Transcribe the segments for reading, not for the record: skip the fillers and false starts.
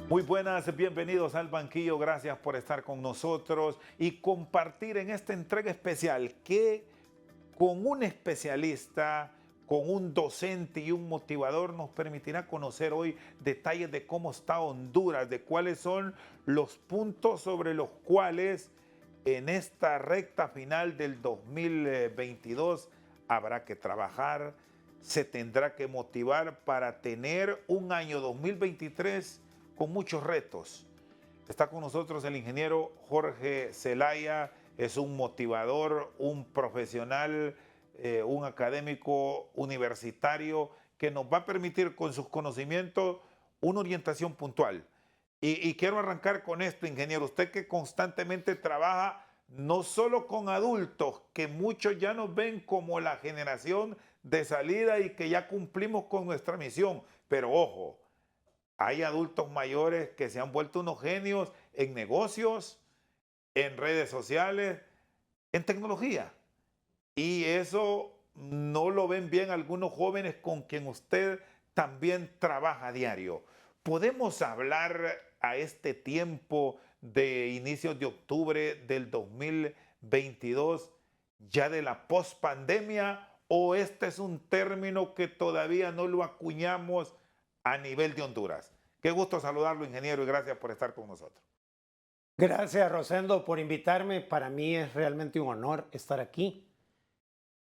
Muy buenas, bienvenidos al banquillo, gracias por estar con nosotros y compartir en esta entrega especial que con un especialista, con un docente y un motivador nos permitirá conocer hoy detalles de cómo está Honduras, de cuáles son los puntos sobre los cuales en esta recta final del 2022 habrá que trabajar, se tendrá que motivar para tener un año 2023 con muchos retos. Está con nosotros el ingeniero Jorge Zelaya, es un motivador, un profesional, un académico universitario que nos va a permitir con sus conocimientos una orientación puntual. Y quiero arrancar con esto, ingeniero, usted que constantemente trabaja no solo con adultos, que muchos ya nos ven como la generación de salida y que ya cumplimos con nuestra misión, pero ojo, hay adultos mayores que se han vuelto unos genios en negocios, en redes sociales, en tecnología. Y eso no lo ven bien algunos jóvenes con quien usted también trabaja a diario. ¿Podemos hablar a este tiempo de inicios de octubre del 2022 ya de la pospandemia o este es un término que todavía no lo acuñamos a nivel de Honduras? Qué gusto saludarlo, ingeniero, y gracias por estar con nosotros. Gracias, Rosendo, por invitarme. Para mí es realmente un honor estar aquí.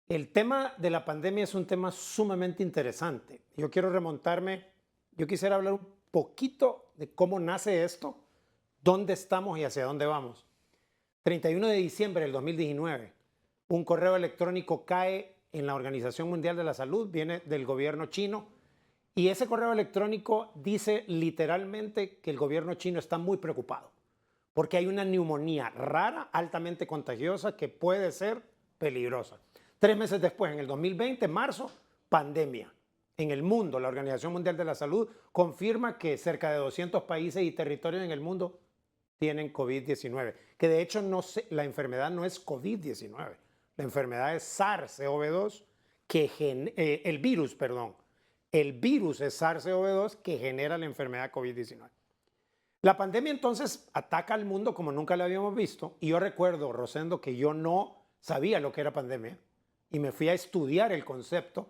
El tema de la pandemia es un tema sumamente interesante. Yo quisiera hablar un poquito de cómo nace esto, dónde estamos y hacia dónde vamos. 31 de diciembre del 2019, un correo electrónico cae en la Organización Mundial de la Salud, viene del gobierno chino, y ese correo electrónico dice literalmente que el gobierno chino está muy preocupado porque hay una neumonía rara, altamente contagiosa, que puede ser peligrosa. 3 meses después, en el 2020, marzo, pandemia. En el mundo, la Organización Mundial de la Salud confirma que cerca de 200 países y territorios en el mundo tienen COVID-19. Que de hecho la enfermedad no es COVID-19. La enfermedad es SARS-CoV-2, el virus, perdón. El virus es SARS-CoV-2 que genera la enfermedad COVID-19. La pandemia entonces ataca al mundo como nunca la habíamos visto. Y yo recuerdo, Rosendo, que yo no sabía lo que era pandemia y me fui a estudiar el concepto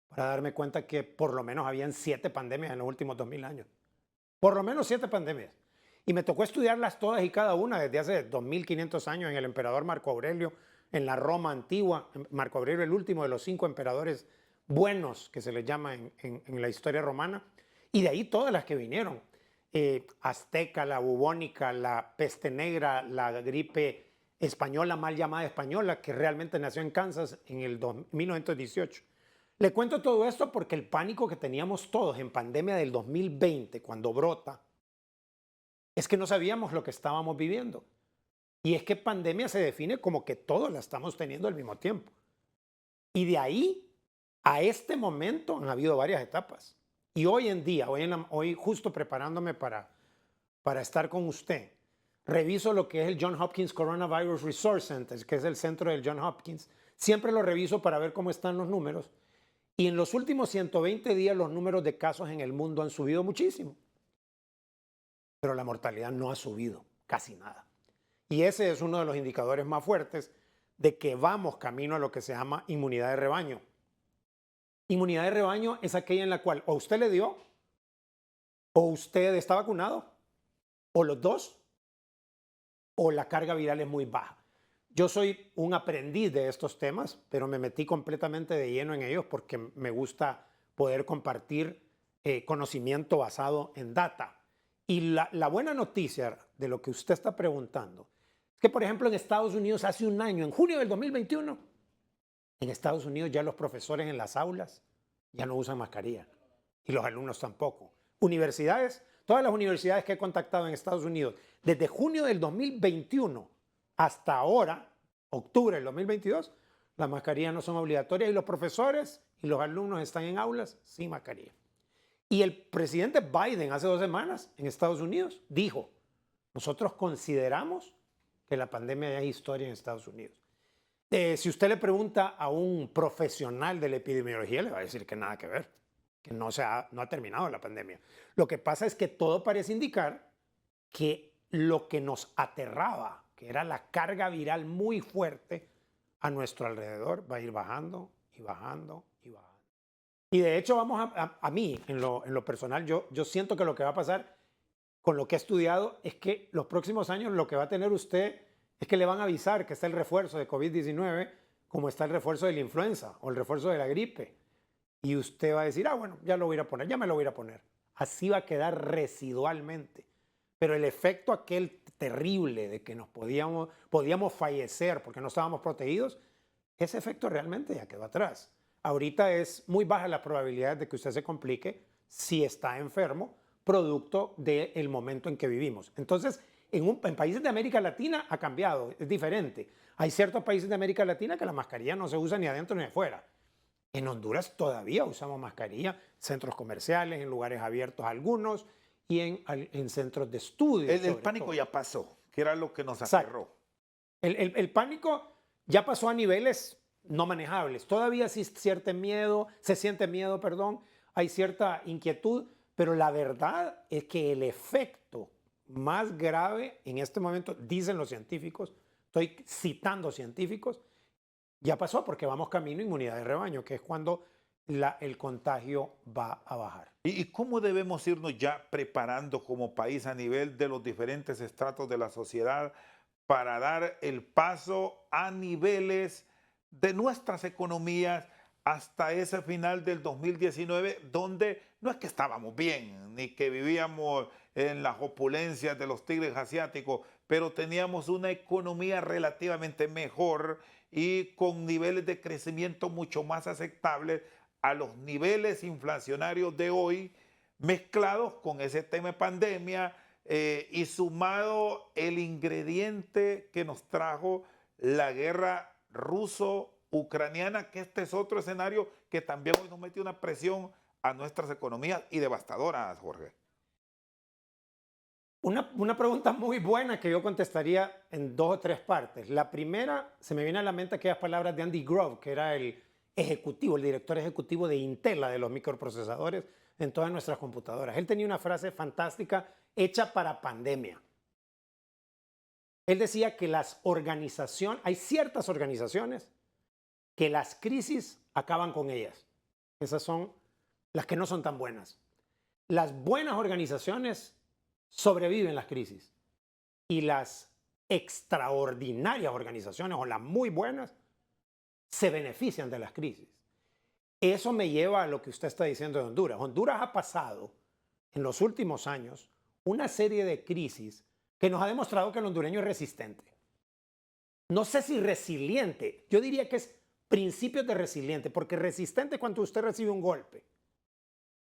para darme cuenta que por lo menos habían 7 pandemias en los últimos 2000 años. Por lo menos 7 pandemias. Y me tocó estudiarlas todas y cada una desde hace 2500 años en el emperador Marco Aurelio, en la Roma antigua. Marco Aurelio, el último de los 5 emperadores buenos que se les llama en la historia romana. Y de ahí todas las que vinieron. Azteca, la bubónica, la peste negra, la gripe española, mal llamada española, que realmente nació en Kansas en el 1918. Le cuento todo esto porque el pánico que teníamos todos en pandemia del 2020, cuando brota, es que no sabíamos lo que estábamos viviendo. Y es que pandemia se define como que todos la estamos teniendo al mismo tiempo. Y de ahí a este momento han habido varias etapas. Y hoy en día, hoy justo preparándome para estar con usted, reviso lo que es el Johns Hopkins Coronavirus Resource Center, que es el centro del Johns Hopkins. Siempre lo reviso para ver cómo están los números. Y en los últimos 120 días los números de casos en el mundo han subido muchísimo. Pero la mortalidad no ha subido casi nada. Y ese es uno de los indicadores más fuertes de que vamos camino a lo que se llama inmunidad de rebaño. Inmunidad de rebaño es aquella en la cual o usted le dio, o usted está vacunado, o los dos, o la carga viral es muy baja. Yo soy un aprendiz de estos temas, pero me metí completamente de lleno en ellos porque me gusta poder compartir conocimiento basado en data. Y la buena noticia de lo que usted está preguntando es que, por ejemplo, en Estados Unidos hace un año, en junio del 2021, en Estados Unidos ya los profesores en las aulas ya no usan mascarilla y los alumnos tampoco. Universidades, todas las universidades que he contactado en Estados Unidos, desde junio del 2021 hasta ahora, octubre del 2022, las mascarillas no son obligatorias y los profesores y los alumnos están en aulas sin mascarilla. Y el presidente Biden hace 2 semanas en Estados Unidos dijo, nosotros consideramos que la pandemia ya es historia en Estados Unidos. Si usted le pregunta a un profesional de la epidemiología, le va a decir que nada que ver, que no ha terminado la pandemia. Lo que pasa es que todo parece indicar que lo que nos aterraba, que era la carga viral muy fuerte a nuestro alrededor, va a ir bajando y bajando y bajando. Y de hecho, a mí, en lo personal, yo siento que lo que va a pasar con lo que he estudiado es que los próximos años lo que va a tener usted es que le van a avisar que está el refuerzo de COVID-19 como está el refuerzo de la influenza o el refuerzo de la gripe. Y usted va a decir, bueno, ya lo voy a ir a poner, ya me lo voy a ir a poner. Así va a quedar residualmente. Pero el efecto aquel terrible de que podíamos fallecer porque no estábamos protegidos, ese efecto realmente ya quedó atrás. Ahorita es muy baja la probabilidad de que usted se complique si está enfermo, producto del momento en que vivimos. Entonces, en países de América Latina ha cambiado, es diferente. Hay ciertos países de América Latina que la mascarilla no se usa ni adentro ni afuera. En Honduras todavía usamos mascarilla, en centros comerciales, en lugares abiertos algunos y en centros de estudio. El pánico ya pasó, que era lo que nos aterró. El pánico ya pasó a niveles no manejables. Todavía sí se siente miedo, perdón, hay cierta inquietud, pero la verdad es que el efecto más grave en este momento, dicen los científicos, estoy citando científicos, ya pasó porque vamos camino a inmunidad de rebaño, que es cuando el contagio va a bajar. ¿Y cómo debemos irnos ya preparando como país a nivel de los diferentes estratos de la sociedad para dar el paso a niveles de nuestras economías hasta ese final del 2019, donde no es que estábamos bien, ni que vivíamos en las opulencias de los tigres asiáticos, pero teníamos una economía relativamente mejor y con niveles de crecimiento mucho más aceptables a los niveles inflacionarios de hoy, mezclados con ese tema de pandemia y sumado el ingrediente que nos trajo la guerra ruso-ucraniana, que este es otro escenario que también hoy nos mete una presión a nuestras economías y devastadoras, Jorge. Una pregunta muy buena que yo contestaría en 2 o 3 partes. La primera, se me viene a la mente aquellas palabras de Andy Grove, que era el director ejecutivo de Intel, de los microprocesadores en todas nuestras computadoras. Él tenía una frase fantástica hecha para pandemia. Él decía que hay ciertas organizaciones que las crisis acaban con ellas. Esas son las que no son tan buenas. Las buenas organizaciones sobreviven las crisis y las extraordinarias organizaciones o las muy buenas se benefician de las crisis. Eso me lleva a lo que usted está diciendo de Honduras. Honduras ha pasado en los últimos años una serie de crisis que nos ha demostrado que el hondureño es resistente. No sé si resiliente, yo diría que es principios de resiliente, porque resistente cuando usted recibe un golpe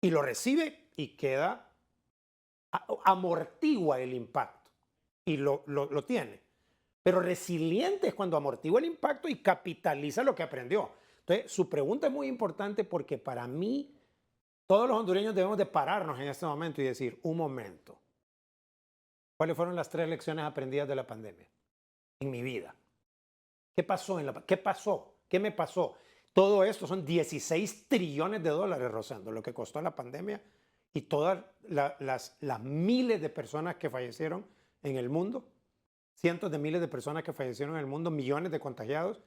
y lo recibe y amortigua el impacto y lo tiene. Pero resiliente es cuando amortigua el impacto y capitaliza lo que aprendió. Entonces, su pregunta es muy importante porque para mí, todos los hondureños debemos de pararnos en este momento y decir, un momento, ¿cuáles fueron las 3 lecciones aprendidas de la pandemia en mi vida? ¿Qué pasó? ¿Qué pasó? ¿Qué me pasó? Todo esto son 16 trillones de dólares, Rosendo, lo que costó la pandemia y todas las miles de personas que fallecieron en el mundo, cientos de miles de personas que fallecieron en el mundo, millones de contagiados.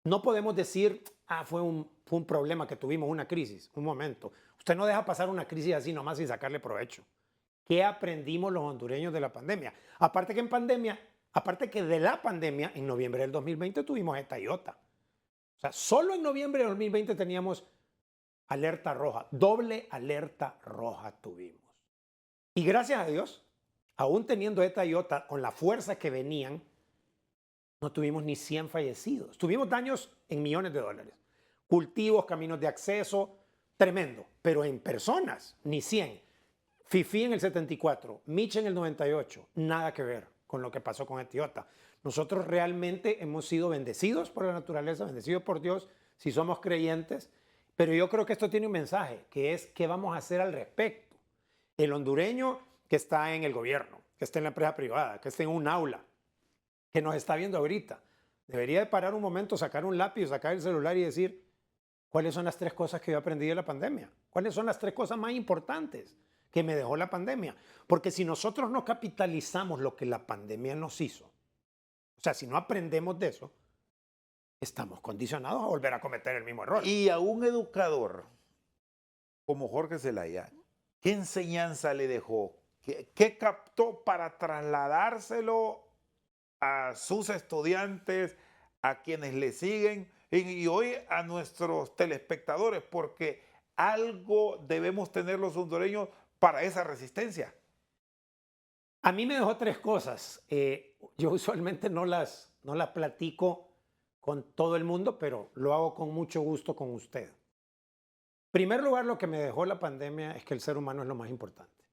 No podemos decir, fue un problema que tuvimos, una crisis. Un momento. Usted no deja pasar una crisis así nomás sin sacarle provecho. ¿Qué aprendimos los hondureños de la pandemia? Aparte que de la pandemia, en noviembre del 2020 tuvimos esta iota. O sea, solo en noviembre del 2020 teníamos alerta roja, doble alerta roja tuvimos. Y gracias a Dios, aún teniendo esta iota, con la fuerza que venían, no tuvimos ni 100 fallecidos. Tuvimos daños en millones de dólares. Cultivos, caminos de acceso, tremendo. Pero en personas, ni 100. Fifi en el 74, Miche en el 98, nada que ver con lo que pasó con esta iota. Nosotros realmente hemos sido bendecidos por la naturaleza, bendecidos por Dios, si somos creyentes. Pero yo creo que esto tiene un mensaje, que es qué vamos a hacer al respecto. El hondureño que está en el gobierno, que está en la empresa privada, que está en un aula, que nos está viendo ahorita, debería de parar un momento, sacar un lápiz, sacar el celular y decir, ¿cuáles son las 3 cosas que yo aprendí de la pandemia? ¿Cuáles son las 3 cosas más importantes que me dejó la pandemia? Porque si nosotros no capitalizamos lo que la pandemia nos hizo, o sea, si no aprendemos de eso, estamos condicionados a volver a cometer el mismo error. Y a un educador como Jorge Zelaya, ¿qué enseñanza le dejó? ¿Qué captó para trasladárselo a sus estudiantes, a quienes le siguen y hoy a nuestros telespectadores? Porque algo debemos tener los hondureños para esa resistencia. A mí me dejó 3 cosas. Yo usualmente no las platico con todo el mundo, pero lo hago con mucho gusto con usted. En primer lugar, lo que me dejó la pandemia es que el ser humano es lo más importante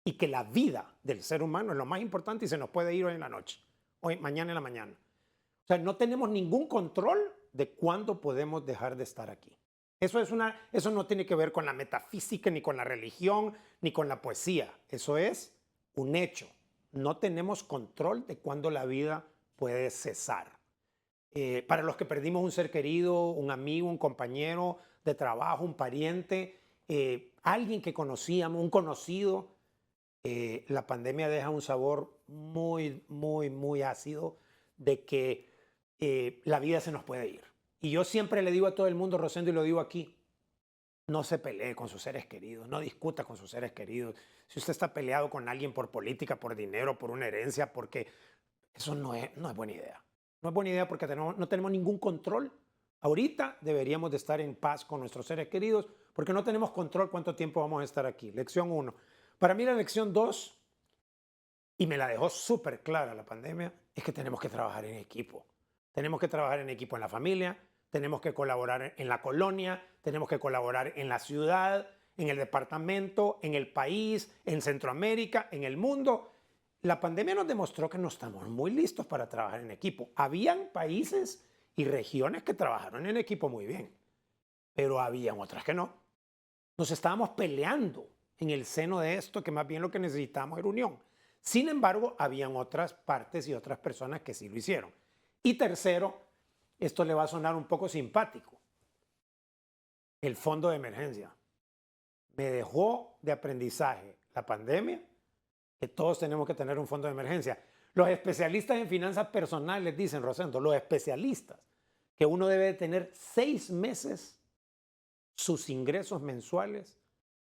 y que la vida del ser humano es lo más importante y se nos puede ir hoy en la noche, hoy, mañana en la mañana. O sea, no tenemos ningún control de cuándo podemos dejar de estar aquí. Eso no tiene que ver con la metafísica, ni con la religión, ni con la poesía. Eso es un hecho. No tenemos control de cuándo la vida puede cesar. Para los que perdimos un ser querido, un amigo, un compañero de trabajo, un pariente, alguien que conocíamos, un conocido, la pandemia deja un sabor muy, muy, muy ácido de que la vida se nos puede ir. Y yo siempre le digo a todo el mundo, Rosendo, y lo digo aquí, no se pelee con sus seres queridos, no discuta con sus seres queridos. Si usted está peleado con alguien por política, por dinero, por una herencia, porque eso no es buena idea. No es buena idea porque no tenemos ningún control. Ahorita deberíamos de estar en paz con nuestros seres queridos porque no tenemos control cuánto tiempo vamos a estar aquí. Lección 1. Para mí la lección 2, y me la dejó súper clara la pandemia, es que tenemos que trabajar en equipo. Tenemos que trabajar en equipo en la familia, tenemos que colaborar en la colonia, tenemos que colaborar en la ciudad, en el departamento, en el país, en Centroamérica, en el mundo. La pandemia nos demostró que no estamos muy listos para trabajar en equipo. Habían países y regiones que trabajaron en equipo muy bien, pero habían otras que no. Nos estábamos peleando en el seno de esto, que más bien lo que necesitábamos era unión. Sin embargo, habían otras partes y otras personas que sí lo hicieron. Y tercero, esto le va a sonar un poco simpático. El fondo de emergencia. Me dejó de aprendizaje la pandemia que todos tenemos que tener un fondo de emergencia. Los especialistas en finanzas personales dicen, Rosendo, los especialistas, que uno debe de tener 6 meses sus ingresos mensuales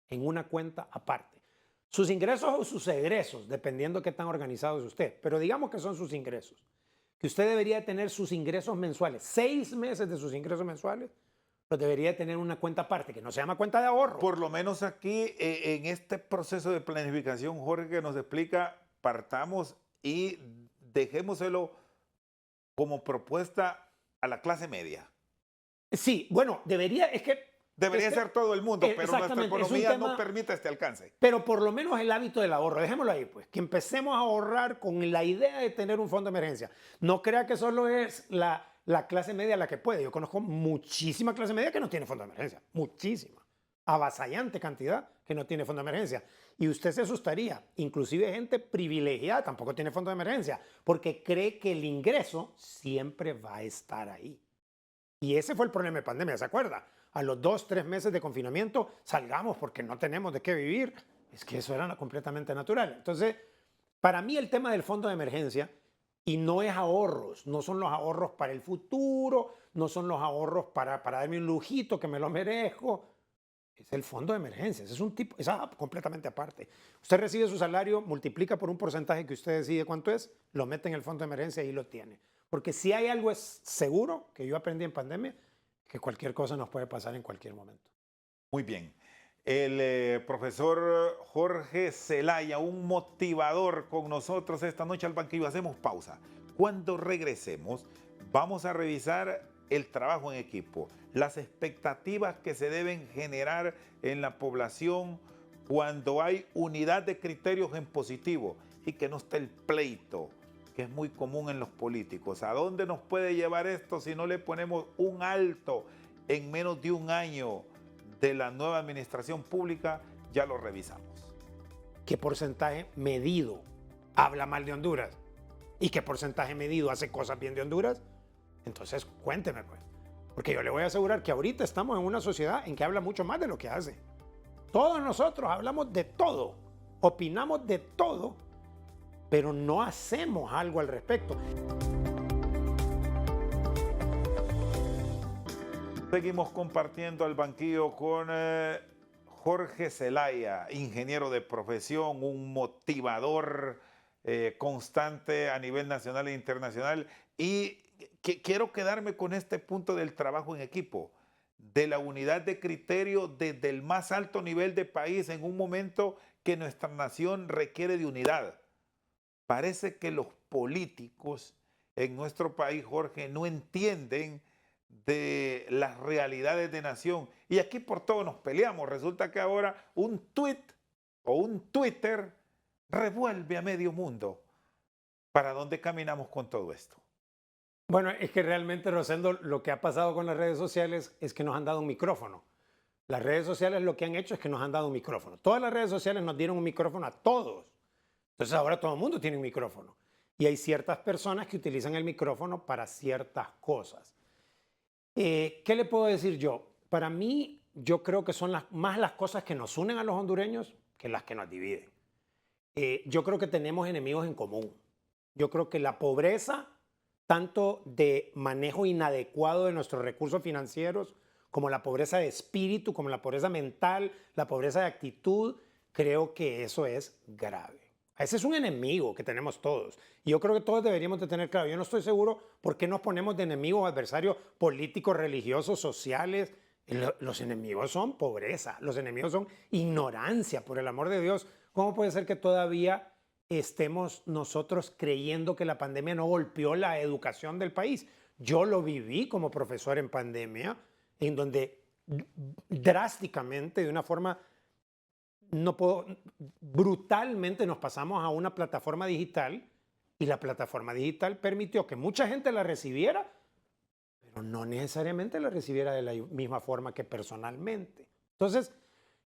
en una cuenta aparte. Sus ingresos o sus egresos, dependiendo de qué tan organizado es usted, pero digamos que son sus ingresos. Que usted debería tener sus ingresos mensuales, 6 meses de sus ingresos mensuales, los debería tener una cuenta aparte, que no se llama cuenta de ahorro. Por lo menos aquí, en este proceso de planificación, Jorge, que nos explica, partamos y dejémoselo como propuesta a la clase media. Sí, bueno, debería ser todo el mundo, pero nuestra economía no permite este alcance. Pero por lo menos el hábito del ahorro, dejémoslo ahí, pues, que empecemos a ahorrar con la idea de tener un fondo de emergencia. No crea que solo es la clase media la que puede. Yo conozco muchísima clase media que no tiene fondo de emergencia, muchísima, avasallante cantidad que no tiene fondo de emergencia. Y usted se asustaría, inclusive gente privilegiada tampoco tiene fondo de emergencia, porque cree que el ingreso siempre va a estar ahí. Y ese fue el problema de pandemia, ¿se acuerda? A los 2, 3 meses de confinamiento salgamos porque no tenemos de qué vivir. Es que eso era completamente natural. Entonces, para mí el tema del fondo de emergencia, y no es ahorros, no son los ahorros para el futuro, no son los ahorros para darme un lujito que me lo merezco, es el fondo de emergencia, es completamente aparte. Usted recibe su salario, multiplica por un porcentaje que usted decide cuánto es, lo mete en el fondo de emergencia y lo tiene. Porque si hay algo es seguro que yo aprendí en pandemia, que cualquier cosa nos puede pasar en cualquier momento. Muy bien. El profesor Jorge Zelaya, un motivador con nosotros esta noche al banquillo. Hacemos pausa. Cuando regresemos, vamos a revisar el trabajo en equipo, las expectativas que se deben generar en la población cuando hay unidad de criterios en positivo y que no esté el pleito, que es muy común en los políticos. ¿A dónde nos puede llevar esto si no le ponemos un alto en menos de un año de la nueva administración pública? Ya lo revisamos. ¿qué porcentaje medido habla mal de Honduras? ¿Y qué porcentaje medido hace cosas bien de Honduras? Entonces, cuénteme, pues. Porque yo le voy a asegurar que ahorita estamos en una sociedad en que habla mucho más de lo que hace. Todos nosotros hablamos de todo, opinamos de todo, pero no hacemos algo al respecto. Seguimos compartiendo el banquillo con Jorge Zelaya, ingeniero de profesión, un motivador constante a nivel nacional e internacional. Y quiero quedarme con este punto del trabajo en equipo, de la unidad de criterio desde el más alto nivel de país en un momento que nuestra nación requiere de unidad. Parece que los políticos en nuestro país, Jorge, no entienden de las realidades de nación. Y aquí por todo nos peleamos. Resulta que ahora un tweet o un Twitter revuelve a medio mundo. ¿Para dónde caminamos con todo esto? Bueno, es que realmente, Rosendo, lo que ha pasado con las redes sociales es que nos han dado un micrófono. Las redes sociales lo que han hecho es que nos han dado un micrófono. Todas las redes sociales nos dieron un micrófono a todos. Entonces ahora todo el mundo tiene un micrófono. Y hay ciertas personas que utilizan el micrófono para ciertas cosas. ¿Qué le puedo decir yo? Para mí, yo creo que son más las cosas que nos unen a los hondureños que las que nos dividen. Yo creo que tenemos enemigos en común. Yo creo que la pobreza, tanto de manejo inadecuado de nuestros recursos financieros, como la pobreza de espíritu, como la pobreza mental, la pobreza de actitud, creo que eso es grave. Ese es un enemigo que tenemos todos. Y yo creo que todos deberíamos de tener claro. Yo no estoy seguro por qué nos ponemos de enemigos, adversarios políticos, religiosos, sociales. Los enemigos son pobreza, los enemigos son ignorancia, por el amor de Dios. ¿Cómo puede ser que todavía estemos nosotros creyendo que la pandemia no golpeó la educación del país? Yo lo viví como profesor en pandemia, en donde drásticamente, de una forma brutalmente nos pasamos a una plataforma digital y la plataforma digital permitió que mucha gente la recibiera, pero no necesariamente la recibiera de la misma forma que personalmente. Entonces,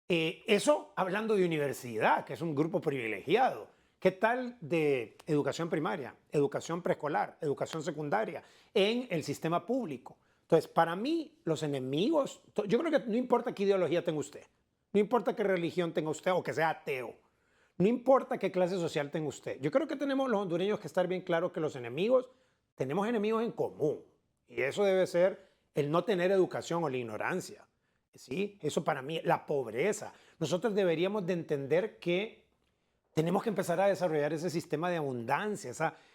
eso hablando de universidad, que es un grupo privilegiado. ¿Qué tal de educación primaria, educación preescolar, educación secundaria en el sistema público? Entonces, para mí, los enemigos, yo creo que no importa qué ideología tenga usted, no importa qué religión tenga usted o que sea ateo, no importa qué clase social tenga usted. Yo creo que tenemos los hondureños que estar bien claro que los enemigos, tenemos enemigos en común. Y eso debe ser el no tener educación o la ignorancia. ¿Sí? Eso para mí, la pobreza. Nosotros deberíamos de entender que tenemos que empezar a desarrollar ese sistema de abundancia,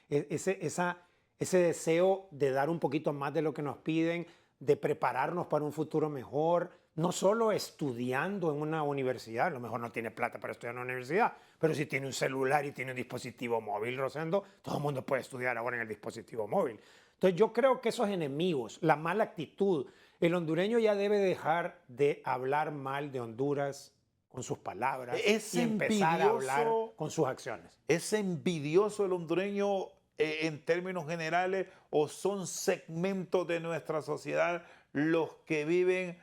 ese deseo de dar un poquito más de lo que nos piden, de prepararnos para un futuro mejor, no solo estudiando en una universidad, a lo mejor no tiene plata para estudiar en una universidad, pero si tiene un celular y tiene un dispositivo móvil, Rosendo, todo el mundo puede estudiar ahora en el dispositivo móvil. Entonces yo creo que esos enemigos, la mala actitud, el hondureño ya debe dejar de hablar mal de Honduras con sus palabras y empezar a hablar con sus acciones. ¿Es envidioso el hondureño en términos generales o son segmentos de nuestra sociedad los que viven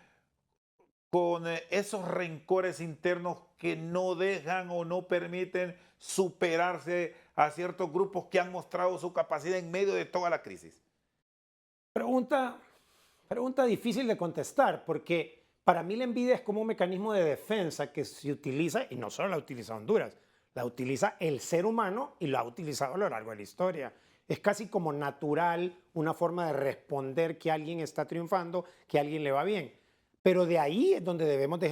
con esos rencores internos que no dejan o no permiten superarse a ciertos grupos que han mostrado su capacidad en medio de toda la crisis? Pregunta difícil de contestar, porque para mí la envidia es como un mecanismo de defensa que se utiliza, y no solo la utiliza Honduras, la utiliza el ser humano y lo ha utilizado a lo largo de la historia. Es casi como natural, una forma de responder que alguien está triunfando, que a alguien le va bien. Pero de ahí es donde debemos de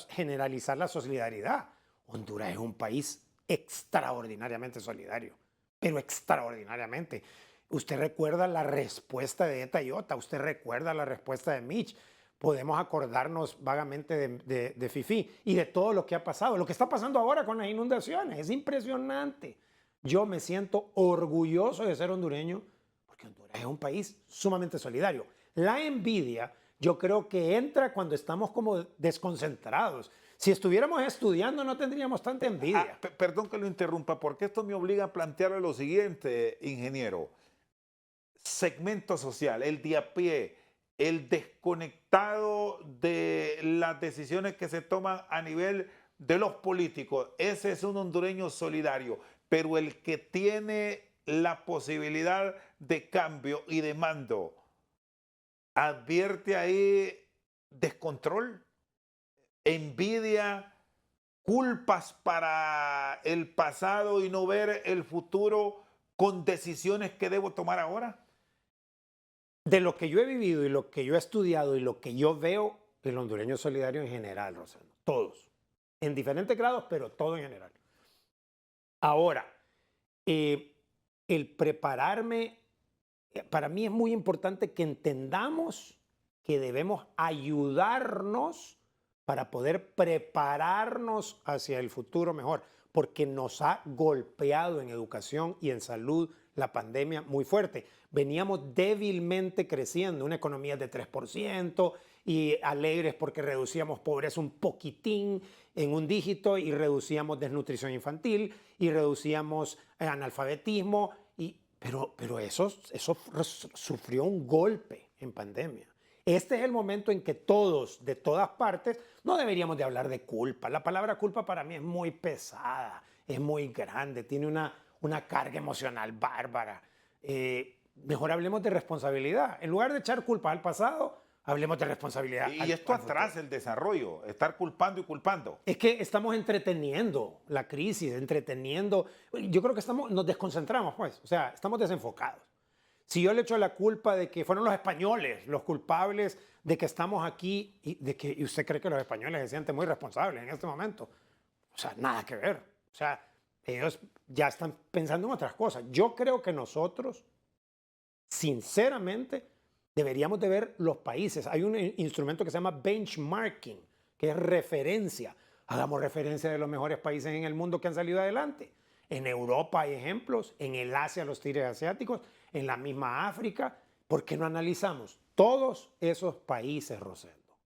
generalizar la solidaridad. Honduras es un país extraordinariamente solidario, pero extraordinariamente. Usted recuerda la respuesta de Eta y Ota, usted recuerda la respuesta de Mitch. Podemos acordarnos vagamente de Fifi y de todo lo que ha pasado. Lo que está pasando ahora con las inundaciones es impresionante. Yo me siento orgulloso de ser hondureño porque Honduras es un país sumamente solidario. La envidia yo creo que entra cuando estamos como desconcentrados. Si estuviéramos estudiando no tendríamos tanta envidia. Perdón que lo interrumpa, porque esto me obliga a plantearle lo siguiente, ingeniero. Segmento social, el de a pie, el desconectado de las decisiones que se toman a nivel de los políticos, ese es un hondureño solidario, pero el que tiene la posibilidad de cambio y de mando, advierte ahí descontrol, envidia, culpas para el pasado y no ver el futuro con decisiones que debo tomar ahora. De lo que yo he vivido y lo que yo he estudiado y lo que yo veo, el hondureño solidario en general, Rosendo, todos, en diferentes grados, pero todo en general. Ahora, el prepararme, para mí es muy importante que entendamos que debemos ayudarnos para poder prepararnos hacia el futuro mejor, porque nos ha golpeado en educación y en salud la pandemia muy fuerte. Veníamos débilmente creciendo, una economía de 3% y alegres porque reducíamos pobreza un poquitín en un dígito y reducíamos desnutrición infantil y reducíamos analfabetismo, pero eso sufrió un golpe en pandemia. Este es el momento en que todos, de todas partes, no deberíamos de hablar de culpa. La palabra culpa para mí es muy pesada, es muy grande, tiene una carga emocional bárbara. Mejor hablemos de responsabilidad. En lugar de echar culpa al pasado, hablemos de responsabilidad. Y esto atrasa el desarrollo, estar culpando y culpando. Es que estamos entreteniendo la crisis, entreteniendo. Yo creo que nos desconcentramos, pues. O sea, estamos desenfocados. Si yo le echo la culpa de que fueron los españoles los culpables de que estamos aquí y usted cree que los españoles se sienten muy responsables en este momento, o sea, nada que ver. O sea, ellos ya están pensando en otras cosas. Yo creo que nosotros, sinceramente, deberíamos de ver los países. Hay un instrumento que se llama benchmarking, que es referencia. Hagamos referencia de los mejores países en el mundo que han salido adelante. En Europa hay ejemplos, en el Asia los tigres asiáticos, en la misma África. ¿Por qué no analizamos todos esos países, Rosendo?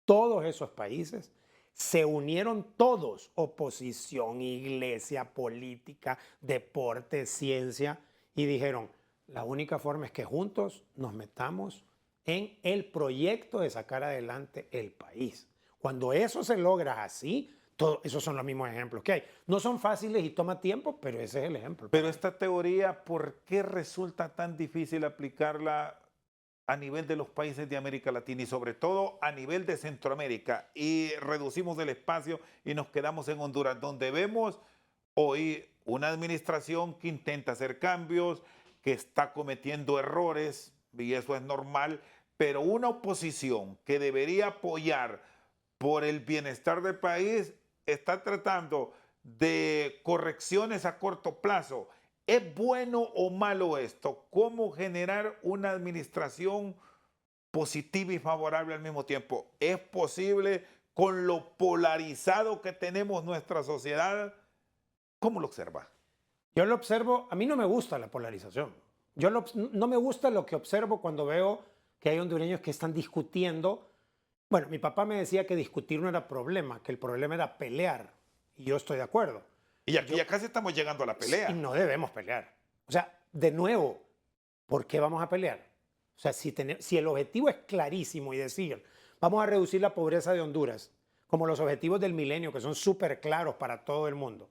Todos esos países se unieron todos, oposición, iglesia, política, deporte, ciencia, y dijeron, la única forma es que juntos nos metamos en el proyecto de sacar adelante el país. Cuando eso se logra así, esos son los mismos ejemplos que hay. No son fáciles y toma tiempo, pero ese es el ejemplo. Pero esta teoría, ¿por qué resulta tan difícil aplicarla a nivel de los países de América Latina y sobre todo a nivel de Centroamérica? Y reducimos el espacio y nos quedamos en Honduras, donde vemos hoy una administración que intenta hacer cambios, que está cometiendo errores, y eso es normal, pero una oposición que debería apoyar por el bienestar del país está tratando de correcciones a corto plazo. ¿Es bueno o malo esto? ¿Cómo generar una administración positiva y favorable al mismo tiempo? ¿Es posible con lo polarizado que tenemos nuestra sociedad? ¿Cómo lo observa? Yo lo observo, a mí no me gusta la polarización. No me gusta lo que observo cuando veo que hay hondureños que están discutiendo. Bueno, mi papá me decía que discutir no era problema, que el problema era pelear. Y yo estoy de acuerdo. Y aquí ya casi estamos llegando a la pelea. Y no debemos pelear. O sea, de nuevo, ¿por qué vamos a pelear? O sea, si el objetivo es clarísimo y decir, vamos a reducir la pobreza de Honduras, como los objetivos del milenio, que son súper claros para todo el mundo,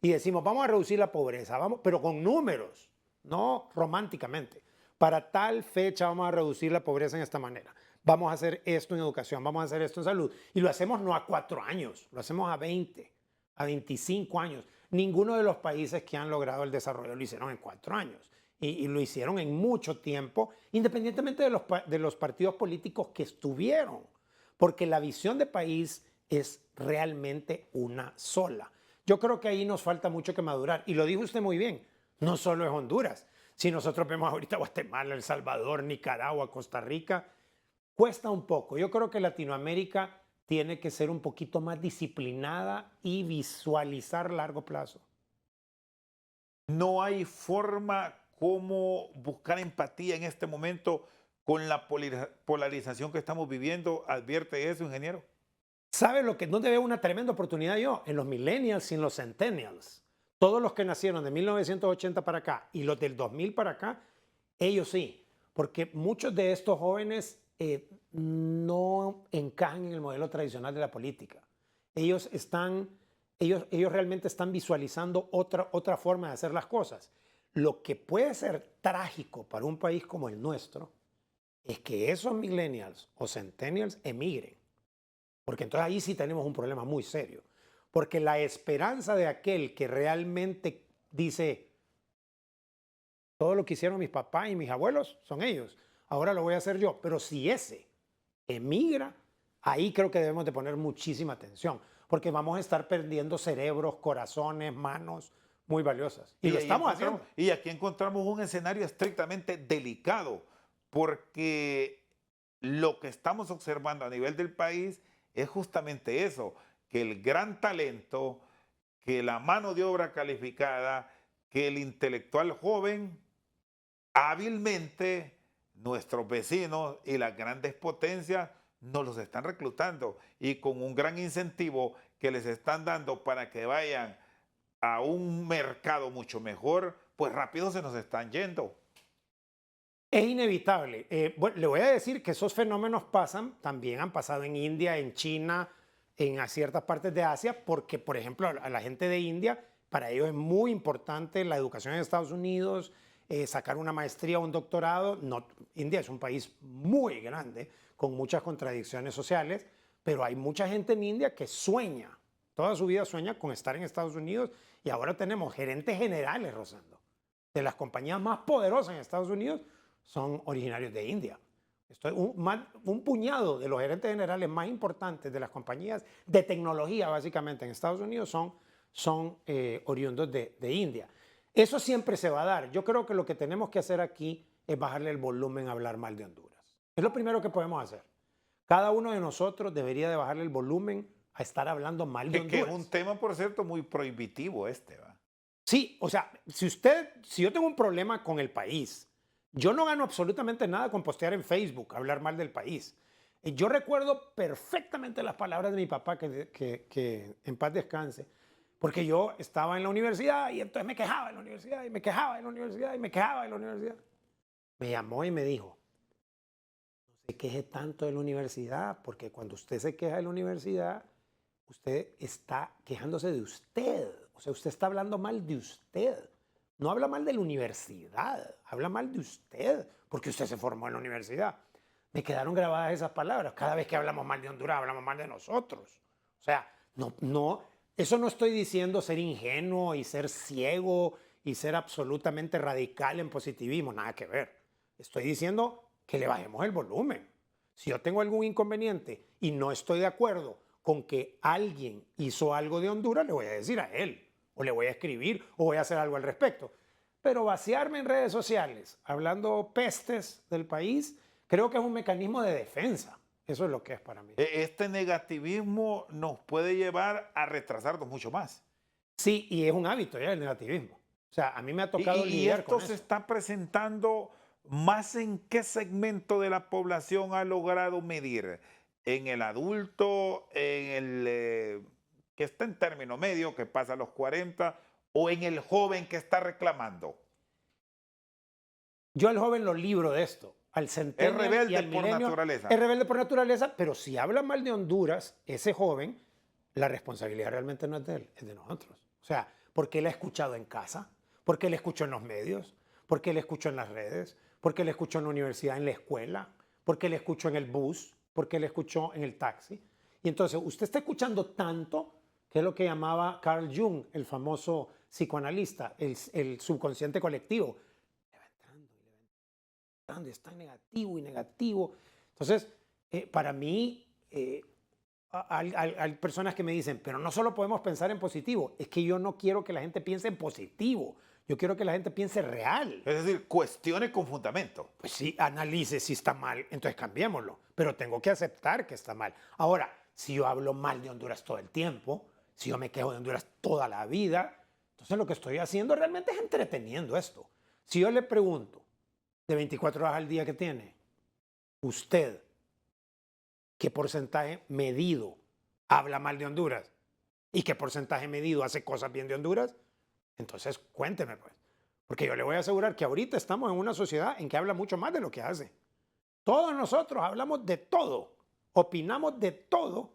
y decimos, vamos a reducir la pobreza, pero con números, no románticamente. Para tal fecha vamos a reducir la pobreza en esta manera. Vamos a hacer esto en educación, vamos a hacer esto en salud. Y lo hacemos no a 4 años, lo hacemos a 20, a 25 años. Ninguno de los países que han logrado el desarrollo lo hicieron en 4 años. Y lo hicieron en mucho tiempo, independientemente de los partidos políticos que estuvieron. Porque la visión de país es realmente una sola. Yo creo que ahí nos falta mucho que madurar. Y lo dijo usted muy bien, no solo es Honduras. Si nosotros vemos ahorita Guatemala, El Salvador, Nicaragua, Costa Rica, cuesta un poco. Yo creo que Latinoamérica tiene que ser un poquito más disciplinada y visualizar largo plazo. No hay forma como buscar empatía en este momento con la polarización que estamos viviendo. ¿Advierte eso, ingeniero? ¿Sabe lo que? ¿Dónde veo una tremenda oportunidad yo? En los millennials y en los centennials. Todos los que nacieron de 1980 para acá y los del 2000 para acá, ellos sí. Porque muchos de estos jóvenes no encajan en el modelo tradicional de la política. ellos realmente están visualizando otra forma de hacer las cosas. Lo que puede ser trágico para un país como el nuestro es que esos millennials o centennials emigren. Porque entonces ahí sí tenemos un problema muy serio. Porque la esperanza de aquel que realmente dice, todo lo que hicieron mis papás y mis abuelos son ellos, ahora lo voy a hacer yo. Pero si ese emigra, ahí creo que debemos de poner muchísima atención, porque vamos a estar perdiendo cerebros, corazones, manos muy valiosas. Y lo estamos haciendo. Y aquí encontramos un escenario estrictamente delicado, porque lo que estamos observando a nivel del país es justamente eso, que el gran talento, que la mano de obra calificada, que el intelectual joven, hábilmente nuestros vecinos y las grandes potencias nos los están reclutando y con un gran incentivo que les están dando para que vayan a un mercado mucho mejor, pues rápido se nos están yendo. Es inevitable. Bueno, le voy a decir que esos fenómenos pasan, también han pasado en India, en China, a ciertas partes de Asia, porque, por ejemplo, a la gente de India, para ellos es muy importante la educación en Estados Unidos, sacar una maestría o un doctorado. No, India es un país muy grande, con muchas contradicciones sociales, pero hay mucha gente en India que sueña, toda su vida sueña con estar en Estados Unidos, y ahora tenemos gerentes generales, Rosendo, de las compañías más poderosas en Estados Unidos, son originarios de India. Un puñado de los gerentes generales más importantes de las compañías de tecnología, básicamente, en Estados Unidos son oriundos de India. Eso siempre se va a dar. Yo creo que lo que tenemos que hacer aquí es bajarle el volumen a hablar mal de Honduras. Es lo primero que podemos hacer. Cada uno de nosotros debería de bajarle el volumen a estar hablando mal de Que Honduras. es un tema, por cierto, muy prohibitivo este, ¿va? Sí, o sea, si yo tengo un problema con el país, yo no gano absolutamente nada con postear en Facebook, hablar mal del país. Yo recuerdo perfectamente las palabras de mi papá, que en paz descanse, porque yo estaba en la universidad y entonces me quejaba en la universidad y me quejaba en la universidad y me quejaba en la universidad. Me llamó y me dijo, no se queje tanto de la universidad, porque cuando usted se queja de la universidad, usted está quejándose de usted. O sea, usted está hablando mal de usted. No habla mal de la universidad, habla mal de usted, porque usted se formó en la universidad. Me quedaron grabadas esas palabras. Cada vez que hablamos mal de Honduras, hablamos mal de nosotros. O sea, eso no estoy diciendo ser ingenuo y ser ciego y ser absolutamente radical en positivismo, nada que ver. Estoy diciendo que le bajemos el volumen. Si yo tengo algún inconveniente y no estoy de acuerdo con que alguien hizo algo de Honduras, le voy a decir a él, o le voy a escribir, o voy a hacer algo al respecto. Pero vaciarme en redes sociales, hablando pestes del país, creo que es un mecanismo de defensa. Eso es lo que es para mí. Este negativismo nos puede llevar a retrasarnos mucho más. Sí, y es un hábito ya el negativismo. O sea, a mí me ha tocado lidiar con esto se eso. está presentando más en qué segmento de la población ha logrado medir. En el adulto, en el que está en término medio, que pasa a los 40, o en el joven que está reclamando. Yo al joven lo libro de esto, al centennial Es rebelde y al por milenio, naturaleza. es rebelde por naturaleza, pero si habla mal de Honduras, ese joven, la responsabilidad realmente no es de él, es de nosotros. O sea, porque él ha escuchado en casa, porque él escuchó en los medios, porque él escuchó en las redes, porque él escuchó en la universidad, en la escuela, porque él escuchó en el bus, porque él escuchó en el taxi. Y entonces usted está escuchando tanto, que es lo que llamaba Carl Jung, el famoso psicoanalista, el subconsciente colectivo. Le va entrando y le va entrando, y está negativo y negativo. Entonces, para mí, hay personas que me dicen, pero no solo podemos pensar en positivo, es que yo no quiero que la gente piense en positivo, yo quiero que la gente piense real. Es decir, cuestione con fundamento. Pues sí, analice si está mal, entonces cambiémoslo, pero tengo que aceptar que está mal. Ahora, si yo hablo mal de Honduras todo el tiempo, si yo me quejo de Honduras toda la vida, entonces lo que estoy haciendo realmente es entreteniendo esto. Si yo le pregunto, de 24 horas al día que tiene, usted, ¿qué porcentaje medido habla mal de Honduras? ¿Y qué porcentaje medido hace cosas bien de Honduras? Entonces cuénteme pues. Porque yo le voy a asegurar que ahorita estamos en una sociedad en que habla mucho más de lo que hace. Todos nosotros hablamos de todo, opinamos de todo,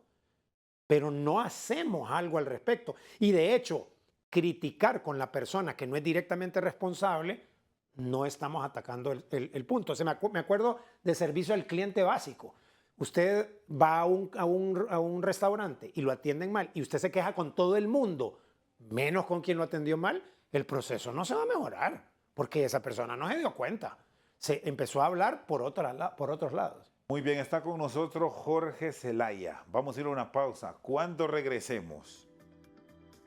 pero no hacemos algo al respecto. Y de hecho, criticar con la persona que no es directamente responsable, no estamos atacando el punto. O sea, me acuerdo de servicio al cliente básico. Usted va a un restaurante y lo atienden mal y usted se queja con todo el mundo, menos con quien lo atendió mal, el proceso no se va a mejorar porque esa persona no se dio cuenta. Se empezó a hablar por otros lados. Muy bien, está con nosotros Jorge Zelaya. Vamos a ir a una pausa. Cuando regresemos,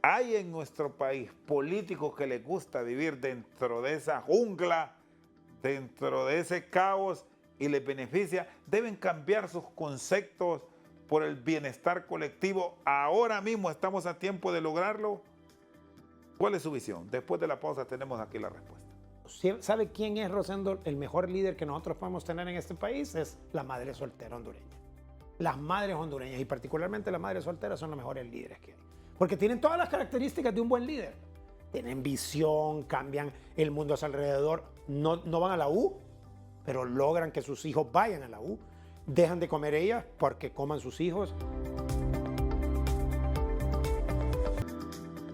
¿hay en nuestro país políticos que les gusta vivir dentro de esa jungla, dentro de ese caos y les beneficia? ¿Deben cambiar sus conceptos por el bienestar colectivo? ¿Ahora mismo estamos a tiempo de lograrlo? ¿Cuál es su visión? Después de la pausa tenemos aquí la respuesta. ¿Sabe quién es, Rosendo, el mejor líder que nosotros podemos tener en este país? Es la madre soltera hondureña. Las madres hondureñas, y particularmente las madres solteras, son los mejores líderes que hay. Porque tienen todas las características de un buen líder. Tienen visión, cambian el mundo a su alrededor. No van a la U, pero logran que sus hijos vayan a la U. Dejan de comer ellas porque coman sus hijos.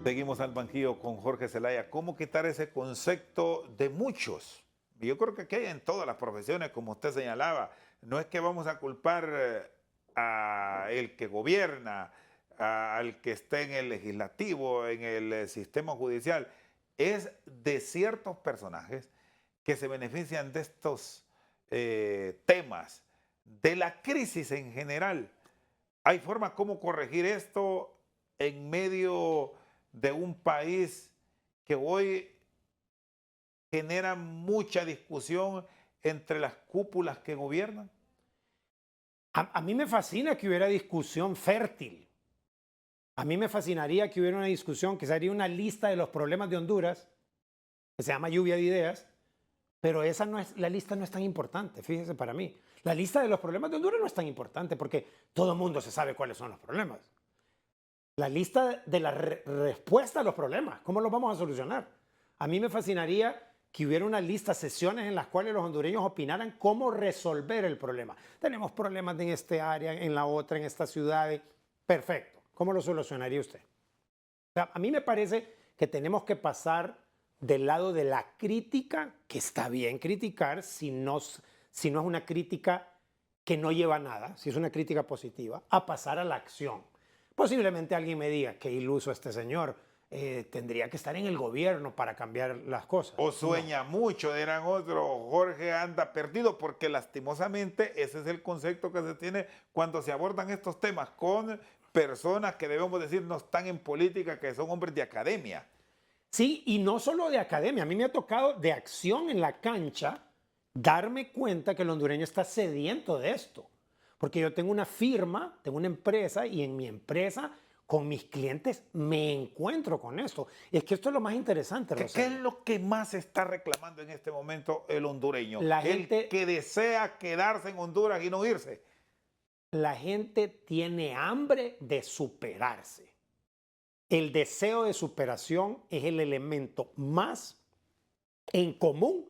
Seguimos al banquillo con Jorge Zelaya. ¿Cómo quitar ese concepto de muchos? Yo creo que aquí hay en todas las profesiones, como usted señalaba. No es que vamos a culpar al que gobierna, al que esté en el legislativo, en el sistema judicial. Es de ciertos personajes que se benefician de estos temas, de la crisis en general. ¿Hay forma cómo corregir esto en medio de un país que hoy genera mucha discusión entre las cúpulas que gobiernan? A mí me fascina que hubiera discusión fértil. A mí me fascinaría que hubiera una discusión que sería una lista de los problemas de Honduras, que se llama lluvia de ideas, pero la lista no es tan importante, fíjese, para mí. La lista de los problemas de Honduras no es tan importante porque todo el mundo se sabe cuáles son los problemas. La lista de la respuesta a los problemas, ¿cómo los vamos a solucionar? A mí me fascinaría que hubiera una lista, sesiones en las cuales los hondureños opinaran cómo resolver el problema. Tenemos problemas en esta área, en la otra, en esta ciudad. Perfecto. ¿Cómo lo solucionaría usted? O sea, a mí me parece que tenemos que pasar del lado de la crítica, que está bien criticar si no es una crítica que no lleva a nada, si es una crítica positiva, a pasar a la acción. Posiblemente alguien me diga, qué iluso este señor, tendría que estar en el gobierno para cambiar las cosas. O sueña mucho, dirán otros, Jorge anda perdido, porque lastimosamente ese es el concepto que se tiene cuando se abordan estos temas con personas que debemos decir no están en política, que son hombres de academia. Sí, y no solo de academia, a mí me ha tocado de acción en la cancha darme cuenta que el hondureño está sediento de esto. Porque yo tengo una firma, tengo una empresa y en mi empresa, con mis clientes, me encuentro con esto. Y es que esto es lo más interesante, ¿Qué es lo que más está reclamando en este momento el hondureño? La gente, el que desea quedarse en Honduras y no irse. La gente tiene hambre de superarse. El deseo de superación es el elemento más en común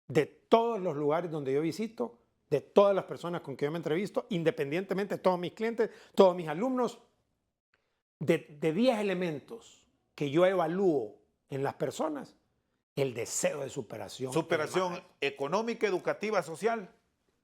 de todos los lugares donde yo visito, de todas las personas con que yo me entrevisto, independientemente de todos mis clientes, todos mis alumnos, de 10 elementos que yo evalúo en las personas, el deseo de superación. Superación económica, educativa, social.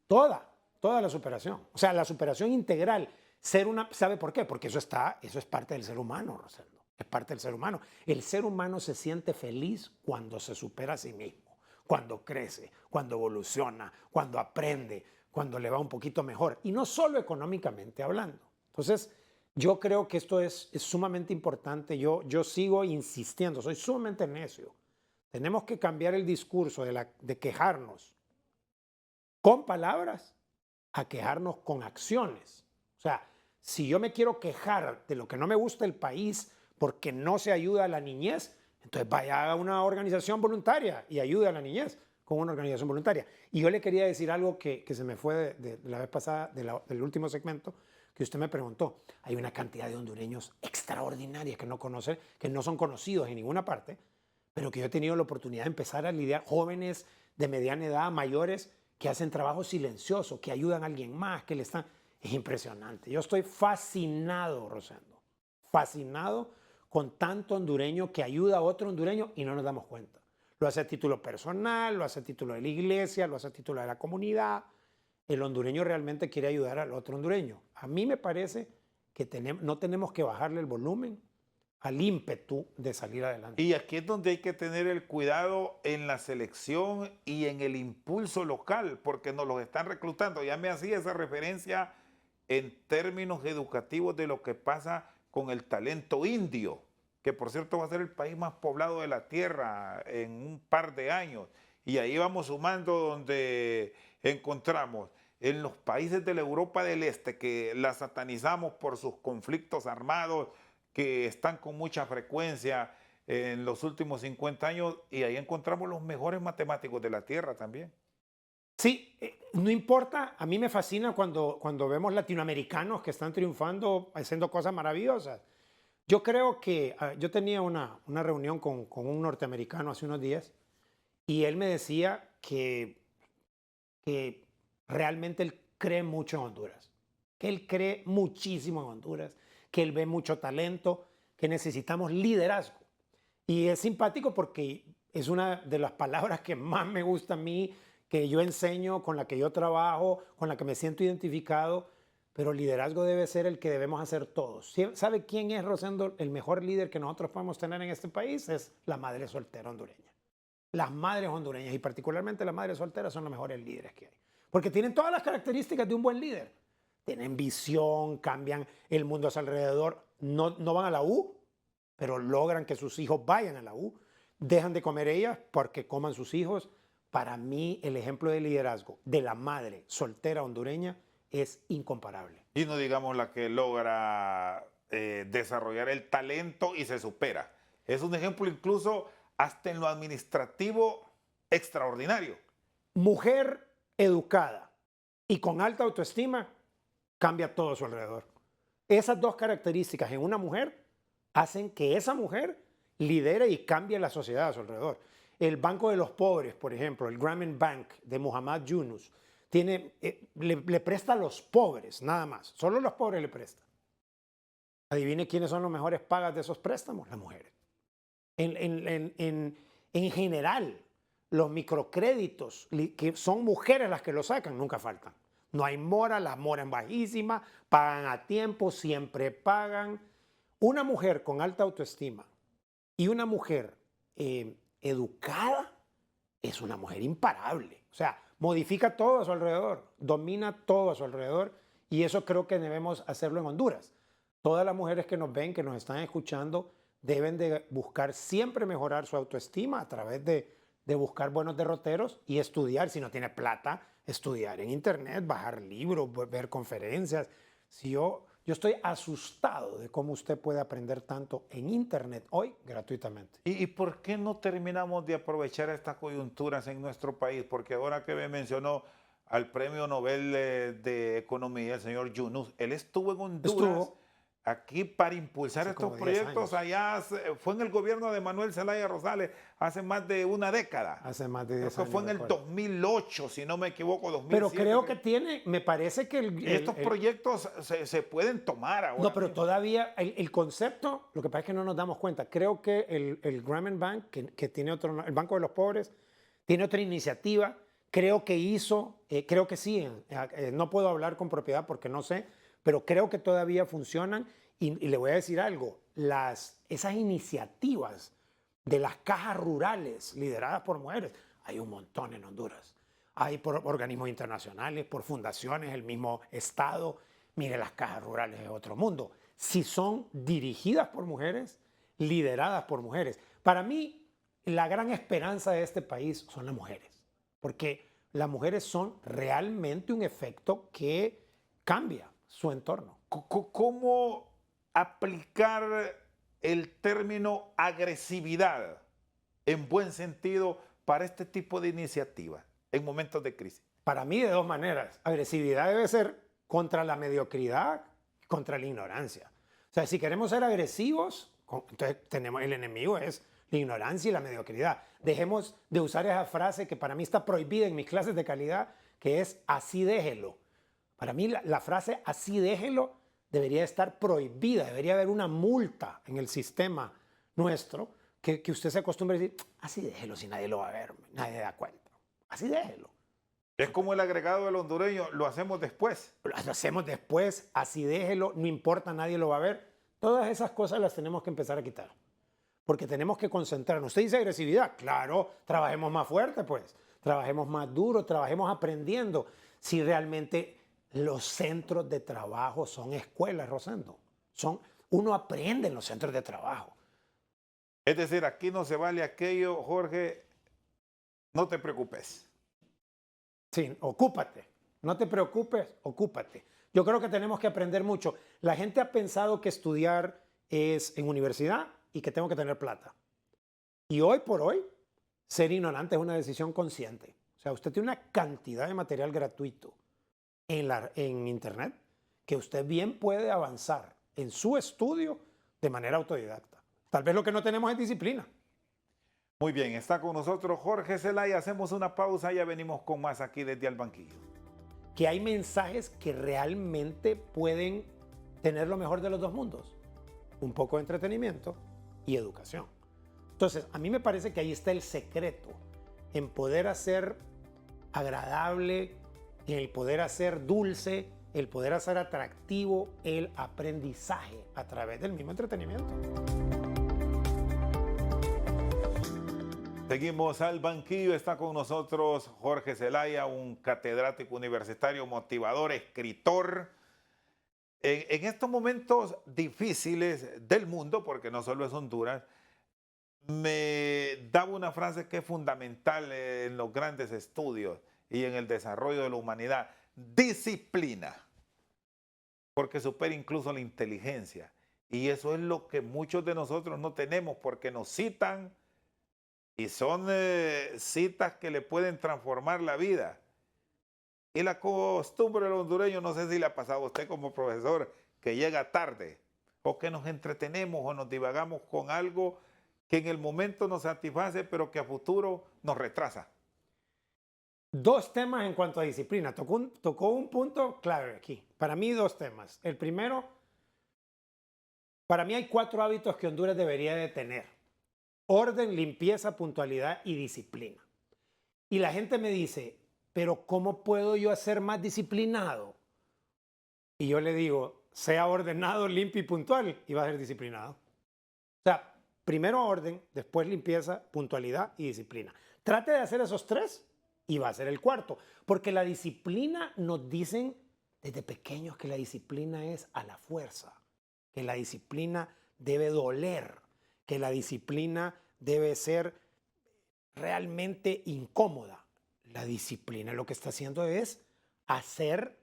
Toda la superación. O sea, la superación integral. ¿Sabe por qué? Porque eso es parte del ser humano, Rosendo. Es parte del ser humano. El ser humano se siente feliz cuando se supera a sí mismo, cuando crece, cuando evoluciona, cuando aprende, cuando le va un poquito mejor. Y no solo económicamente hablando. Entonces, yo creo que esto es sumamente importante. Yo sigo insistiendo, soy sumamente necio. Tenemos que cambiar el discurso de quejarnos con palabras a quejarnos con acciones. O sea, si yo me quiero quejar de lo que no me gusta del país porque no se ayuda a la niñez, entonces vaya a una organización voluntaria y ayude a la niñez con una organización voluntaria. Y yo le quería decir algo que se me fue de la vez pasada, del último segmento, que usted me preguntó. Hay una cantidad de hondureños extraordinarias que no son conocidos en ninguna parte, pero que yo he tenido la oportunidad de empezar a lidiar, jóvenes de mediana edad, mayores, que hacen trabajo silencioso, que ayudan a alguien más, que le están... es impresionante. Yo estoy fascinado, Rosendo, fascinado con tanto hondureño que ayuda a otro hondureño y no nos damos cuenta. Lo hace a título personal, lo hace a título de la iglesia, lo hace a título de la comunidad. El hondureño realmente quiere ayudar al otro hondureño. A mí me parece que no tenemos que bajarle el volumen al ímpetu de salir adelante. Y aquí es donde hay que tener el cuidado en la selección y en el impulso local, porque nos los están reclutando. Ya me hacía esa referencia en términos educativos de lo que pasa con el talento indio, que por cierto va a ser el país más poblado de la tierra en un par de años. Y ahí vamos sumando donde encontramos en los países de la Europa del Este, que la satanizamos por sus conflictos armados, que están con mucha frecuencia en los últimos 50 años, y ahí encontramos los mejores matemáticos de la Tierra también. Sí, no importa, a mí me fascina cuando vemos latinoamericanos que están triunfando, haciendo cosas maravillosas. Yo creo que yo tenía una reunión con un norteamericano hace unos días y él me decía que realmente él cree mucho en Honduras, que él cree muchísimo en Honduras, que él ve mucho talento, que necesitamos liderazgo. Y es simpático porque es una de las palabras que más me gusta a mí, que yo enseño, con la que yo trabajo, con la que me siento identificado, pero liderazgo debe ser el que debemos hacer todos. ¿Sabe quién es, Rosendo, el mejor líder que nosotros podemos tener en este país? Es la madre soltera hondureña. Las madres hondureñas, y particularmente las madres solteras, son los mejores líderes que hay. Porque tienen todas las características de un buen líder. Tienen visión, cambian el mundo a su alrededor, no van a la U, pero logran que sus hijos vayan a la U, dejan de comer ellas porque coman sus hijos. Para mí, el ejemplo de liderazgo de la madre soltera hondureña es incomparable. Y no digamos la que logra desarrollar el talento y se supera. Es un ejemplo incluso hasta en lo administrativo extraordinario. Mujer educada y con alta autoestima cambia todo a su alrededor. Esas dos características en una mujer hacen que esa mujer lidere y cambie la sociedad a su alrededor. El Banco de los Pobres, por ejemplo, el Grameen Bank de Muhammad Yunus, le presta a los pobres, nada más. Solo los pobres le presta. Adivine quiénes son los mejores pagas de esos préstamos, las mujeres. En general, los microcréditos, que son mujeres las que lo sacan, nunca faltan. No hay mora, las moras bajísimas, pagan a tiempo, siempre pagan. Una mujer con alta autoestima y una mujer educada es una mujer imparable. O sea, modifica todo a su alrededor, domina todo a su alrededor, y eso creo que debemos hacerlo en Honduras. Todas las mujeres que nos ven, que nos están escuchando, deben de buscar siempre mejorar su autoestima a través de buscar buenos derroteros y estudiar. Si no tiene plata, estudiar en internet, bajar libros, ver conferencias. Yo estoy asustado de cómo usted puede aprender tanto en internet hoy gratuitamente. ¿Y por qué no terminamos de aprovechar estas coyunturas en nuestro país? Porque ahora que me mencionó al Premio Nobel de Economía, el señor Yunus, él estuvo en Honduras aquí para impulsar estos proyectos. Allá fue en el gobierno de Manuel Zelaya Rosales hace más de una década. Hace más de 10 Creo que fue en el 2008, si no me equivoco, 2007. Pero creo que tiene, me parece que estos proyectos se pueden tomar ahora. No, pero todavía el concepto, lo que pasa es que no nos damos cuenta. Creo que el Grameen Bank, que tiene otro, el Banco de los Pobres, tiene otra iniciativa. Creo que creo que sí, no puedo hablar con propiedad porque no sé, pero creo que todavía funcionan. Y le voy a decir algo, esas iniciativas de las cajas rurales lideradas por mujeres, hay un montón en Honduras. Hay por organismos internacionales, por fundaciones, el mismo Estado. Mire, las cajas rurales es otro mundo. Si son dirigidas por mujeres, lideradas por mujeres. Para mí, la gran esperanza de este país son las mujeres, porque las mujeres son realmente un efecto que cambia su entorno. ¿Cómo aplicar el término agresividad en buen sentido para este tipo de iniciativas en momentos de crisis? Para mí, de dos maneras. Agresividad debe ser contra la mediocridad, contra la ignorancia. O sea, si queremos ser agresivos, entonces el enemigo es la ignorancia y la mediocridad. Dejemos de usar esa frase que para mí está prohibida en mis clases de calidad, que es así déjelo. Para mí la frase así déjelo debería estar prohibida, debería haber una multa en el sistema nuestro que usted se acostumbre a decir, así déjelo si nadie lo va a ver, nadie da cuenta, así déjelo. Es como el agregado del hondureño, lo hacemos después. Lo hacemos después, así déjelo, no importa, nadie lo va a ver. Todas esas cosas las tenemos que empezar a quitar, porque tenemos que concentrarnos. Usted dice agresividad, claro, trabajemos más fuerte pues, trabajemos más duro, trabajemos aprendiendo. Si realmente los centros de trabajo son escuelas, Rosendo, uno aprende en los centros de trabajo. Es decir, aquí no se vale aquello, Jorge, no te preocupes. Sí, ocúpate, no te preocupes, ocúpate. Yo creo que tenemos que aprender mucho. La gente ha pensado que estudiar es en universidad y que tengo que tener plata. Y hoy por hoy, ser ignorante es una decisión consciente. O sea, usted tiene una cantidad de material gratuito en Internet que usted bien puede avanzar en su estudio de manera autodidacta. Tal vez lo que no tenemos es disciplina. Muy bien, está con nosotros Jorge Zelaya. Hacemos una pausa y ya venimos con más aquí desde el banquillo. Que hay mensajes que realmente pueden tener lo mejor de los dos mundos. Un poco de entretenimiento y educación. Entonces, a mí me parece que ahí está el secreto en poder hacer agradable, en el poder hacer dulce, el poder hacer atractivo el aprendizaje a través del mismo entretenimiento. Seguimos al banquillo, está con nosotros Jorge Zelaya, un catedrático universitario, motivador, escritor. En estos momentos difíciles del mundo, porque no solo es Honduras, me daba una frase que es fundamental en los grandes estudios y en el desarrollo de la humanidad: disciplina, porque supera incluso la inteligencia. Y eso es lo que muchos de nosotros no tenemos, porque nos citan y son citas que le pueden transformar la vida. Y la costumbre del hondureño, no sé si le ha pasado a usted como profesor, que llega tarde, o que nos entretenemos o nos divagamos con algo que en el momento nos satisface, pero que a futuro nos retrasa. Dos temas en cuanto a disciplina. Tocó un punto clave aquí. Para mí, dos temas. El primero, para mí hay 4 hábitos que Honduras debería de tener: orden, limpieza, puntualidad y disciplina. Y la gente me dice, pero ¿cómo puedo yo ser más disciplinado? Y yo le digo, sea ordenado, limpio y puntual y va a ser disciplinado. O sea, primero orden, después limpieza, puntualidad y disciplina. Trate de hacer esos 3 y va a ser el cuarto. Porque la disciplina, nos dicen desde pequeños que la disciplina es a la fuerza, que la disciplina debe doler, que la disciplina debe ser realmente incómoda. La disciplina lo que está haciendo es hacer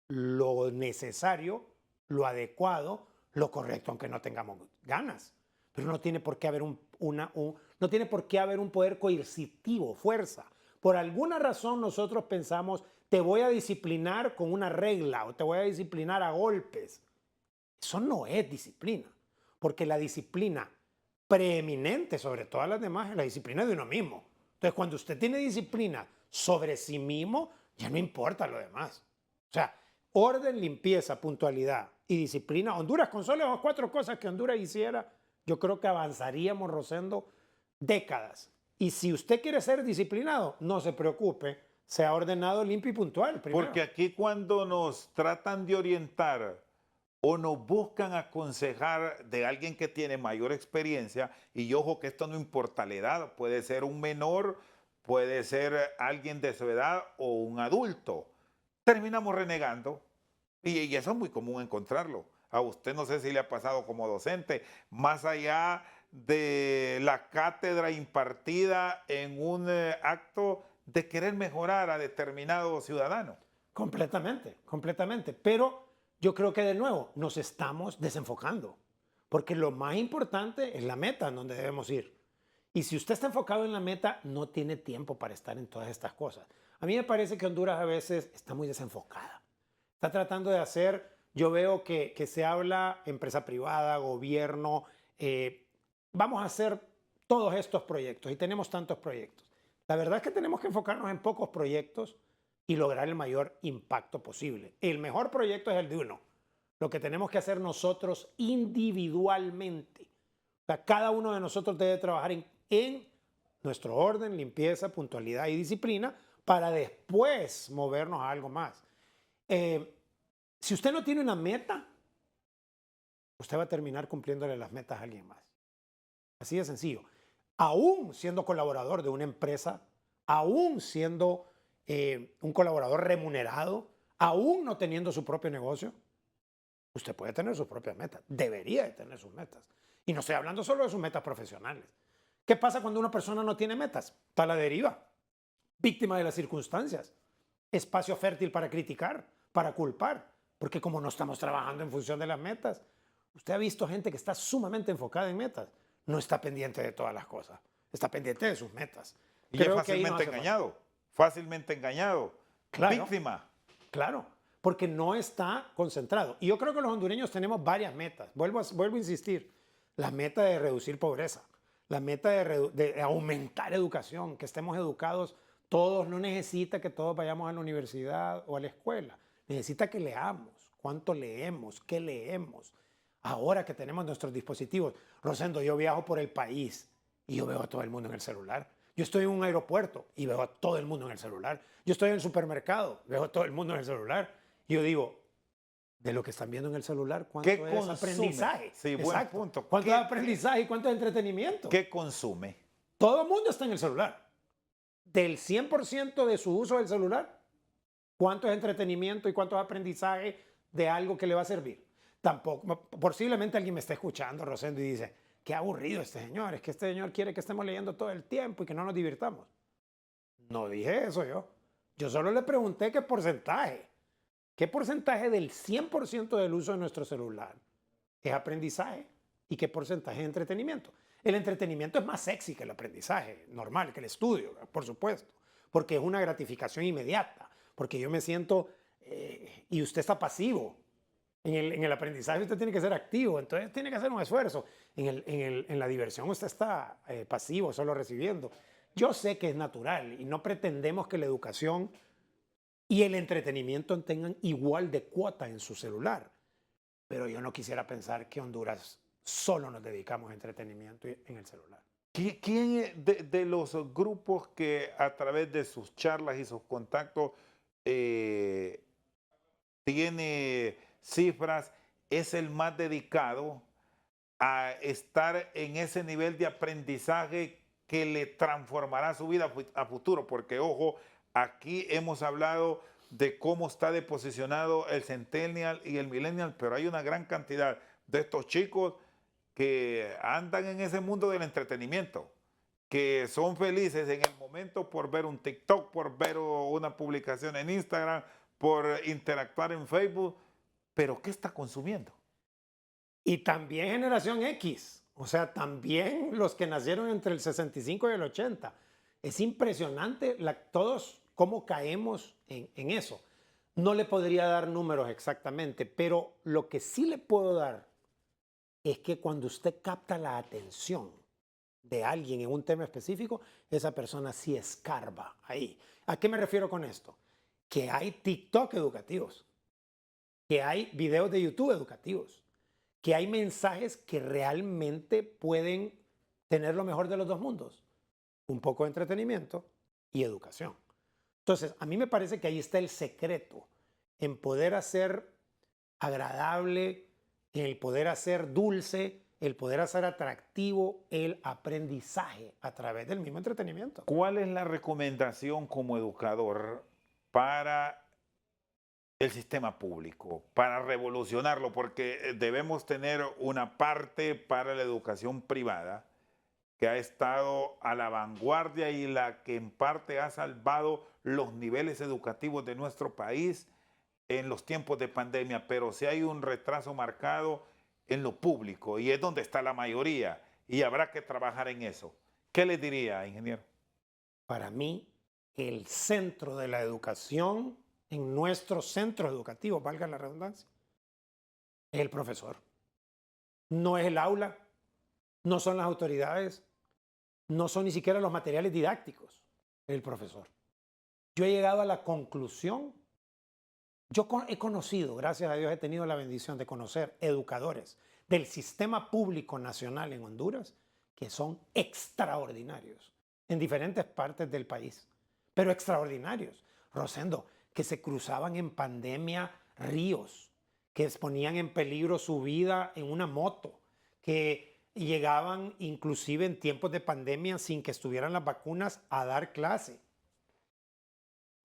lo necesario, lo adecuado, lo correcto, aunque no tengamos ganas. Pero no tiene por qué haber no tiene por qué haber un poder coercitivo, fuerza. Por alguna razón nosotros pensamos, te voy a disciplinar con una regla o te voy a disciplinar a golpes. Eso no es disciplina, porque la disciplina preeminente sobre todas las demás es la disciplina de uno mismo. Entonces, cuando usted tiene disciplina sobre sí mismo, ya no importa lo demás. O sea, orden, limpieza, puntualidad y disciplina. Honduras, con solo las 4 cosas que Honduras hiciera, yo creo que avanzaríamos, Rosendo, décadas. Y si usted quiere ser disciplinado, no se preocupe, sea ordenado, limpio y puntual primero. Porque aquí cuando nos tratan de orientar o nos buscan aconsejar de alguien que tiene mayor experiencia, y ojo que esto no importa la edad, puede ser un menor, puede ser alguien de su edad o un adulto, terminamos renegando. Y eso es muy común encontrarlo. A usted no sé si le ha pasado como docente, más allá de la cátedra impartida en un acto de querer mejorar a determinado ciudadano. Completamente, completamente. Pero yo creo que de nuevo nos estamos desenfocando, porque lo más importante es la meta en donde debemos ir. Y si usted está enfocado en la meta, no tiene tiempo para estar en todas estas cosas. A mí me parece que Honduras a veces está muy desenfocada. Está tratando de hacer, yo veo que se habla empresa privada, gobierno, vamos a hacer todos estos proyectos y tenemos tantos proyectos. La verdad es que tenemos que enfocarnos en pocos proyectos y lograr el mayor impacto posible. El mejor proyecto es el de uno. Lo que tenemos que hacer nosotros individualmente. O sea, cada uno de nosotros debe trabajar en nuestro orden, limpieza, puntualidad y disciplina para después movernos a algo más. Si usted no tiene una meta, usted va a terminar cumpliéndole las metas a alguien más. Así de sencillo. Aún siendo colaborador de una empresa, aún siendo un colaborador remunerado, aún no teniendo su propio negocio, usted puede tener sus propias metas. Debería de tener sus metas. Y no estoy hablando solo de sus metas profesionales. ¿Qué pasa cuando una persona no tiene metas? Está a la deriva, víctima de las circunstancias, espacio fértil para criticar, para culpar, porque como no estamos trabajando en función de las metas, usted ha visto gente que está sumamente enfocada en metas, no está pendiente de todas las cosas, está pendiente de sus metas. Y Creo es que ahí nos hace fácilmente engañado, Claro. víctima. Claro, porque no está concentrado. Y yo creo que los hondureños tenemos varias metas. Vuelvo a insistir. La meta de reducir pobreza, la meta de aumentar educación, que estemos educados todos. No necesita que todos vayamos a la universidad o a la escuela. Necesita que leamos. ¿Cuánto leemos? ¿Qué leemos? Ahora que tenemos nuestros dispositivos. Rosendo, yo viajo por el país y yo veo a todo el mundo en el celular. Yo estoy en un aeropuerto y veo a todo el mundo en el celular. Yo estoy en el supermercado, veo a todo el mundo en el celular. Y yo digo, de lo que están viendo en el celular, ¿cuánto ¿Qué es consume? aprendizaje? Sí, buen Exacto. punto. ¿Cuánto es aprendizaje y cuánto es entretenimiento? ¿Qué consume? Todo el mundo está en el celular. Del 100% de su uso del celular, ¿cuánto es entretenimiento y cuánto es aprendizaje de algo que le va a servir? Tampoco, posiblemente alguien me esté escuchando, Rosendo, y dice, qué aburrido este señor, es que este señor quiere que estemos leyendo todo el tiempo y que no nos divirtamos. No dije eso yo. Yo solo le pregunté qué porcentaje. ¿Qué porcentaje del 100% del uso de nuestro celular es aprendizaje y qué porcentaje es entretenimiento? El entretenimiento es más sexy que el aprendizaje normal, que el estudio, por supuesto, porque es una gratificación inmediata, porque yo me siento y usted está pasivo. En el aprendizaje usted tiene que ser activo, entonces tiene que hacer un esfuerzo. En la diversión usted está pasivo, solo recibiendo. Yo sé que es natural y no pretendemos que la educación y el entretenimiento tengan igual de cuota en su celular. Pero yo no quisiera pensar que Honduras solo nos dedicamos a entretenimiento en el celular. ¿Quién de los grupos que a través de sus charlas y sus contactos tiene cifras es el más dedicado a estar en ese nivel de aprendizaje que le transformará su vida a futuro? Porque, ojo, aquí hemos hablado de cómo está deposicionado el Centennial y el Millennial, pero hay una gran cantidad de estos chicos que andan en ese mundo del entretenimiento, que son felices en el momento por ver un TikTok, por ver una publicación en Instagram, por interactuar en Facebook, pero ¿qué está consumiendo? Y también generación X, o sea, también los que nacieron entre el 65 y el 80. Es impresionante todos cómo caemos en eso. No le podría dar números exactamente, pero lo que sí le puedo dar es que cuando usted capta la atención de alguien en un tema específico, esa persona sí escarba ahí. ¿A qué me refiero con esto? Que hay TikTok educativos, que hay videos de YouTube educativos, que hay mensajes que realmente pueden tener lo mejor de los dos mundos. Un poco de entretenimiento y educación. Entonces, a mí me parece que ahí está el secreto, en poder hacer agradable, en el poder hacer dulce, el poder hacer atractivo el aprendizaje a través del mismo entretenimiento. ¿Cuál es la recomendación como educador para el sistema público, para revolucionarlo? Porque debemos tener una parte para la educación privada que ha estado a la vanguardia y la que en parte ha salvado los niveles educativos de nuestro país en los tiempos de pandemia, pero sí hay un retraso marcado en lo público y es donde está la mayoría y habrá que trabajar en eso. ¿Qué le diría, ingeniero? Para mí, el centro de la educación en nuestros centros educativos, valga la redundancia, es el profesor. No es el aula, no son las autoridades, no son ni siquiera los materiales didácticos, es el profesor. yo he llegado a la conclusión, he conocido, gracias a Dios he tenido la bendición de conocer educadores del sistema público nacional en Honduras que son extraordinarios en diferentes partes del país, pero extraordinarios. Rosendo, que se cruzaban en pandemia ríos, que ponían en peligro su vida en una moto, que llegaban inclusive en tiempos de pandemia sin que estuvieran las vacunas a dar clase.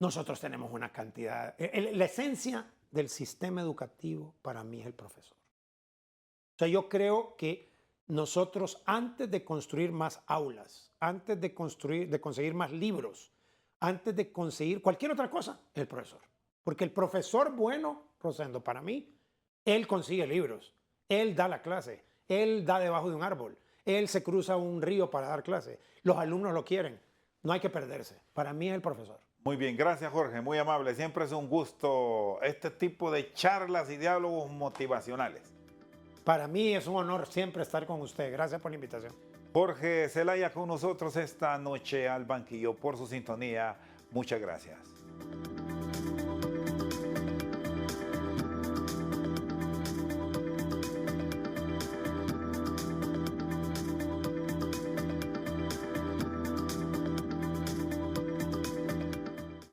Nosotros tenemos una cantidad, la esencia del sistema educativo para mí es el profesor. O sea, yo creo que nosotros antes de construir más aulas, antes de conseguir más libros, antes de conseguir cualquier otra cosa, el profesor. Porque el profesor bueno, Rosendo, para mí, él consigue libros, él da la clase, él da debajo de un árbol, él se cruza un río para dar clase, los alumnos lo quieren, no hay que perderse. Para mí es el profesor. Muy bien, gracias Jorge, muy amable. Siempre es un gusto este tipo de charlas y diálogos motivacionales. Para mí es un honor siempre estar con usted. Gracias por la invitación. Jorge Zelaya con nosotros esta noche al banquillo por su sintonía. Muchas gracias.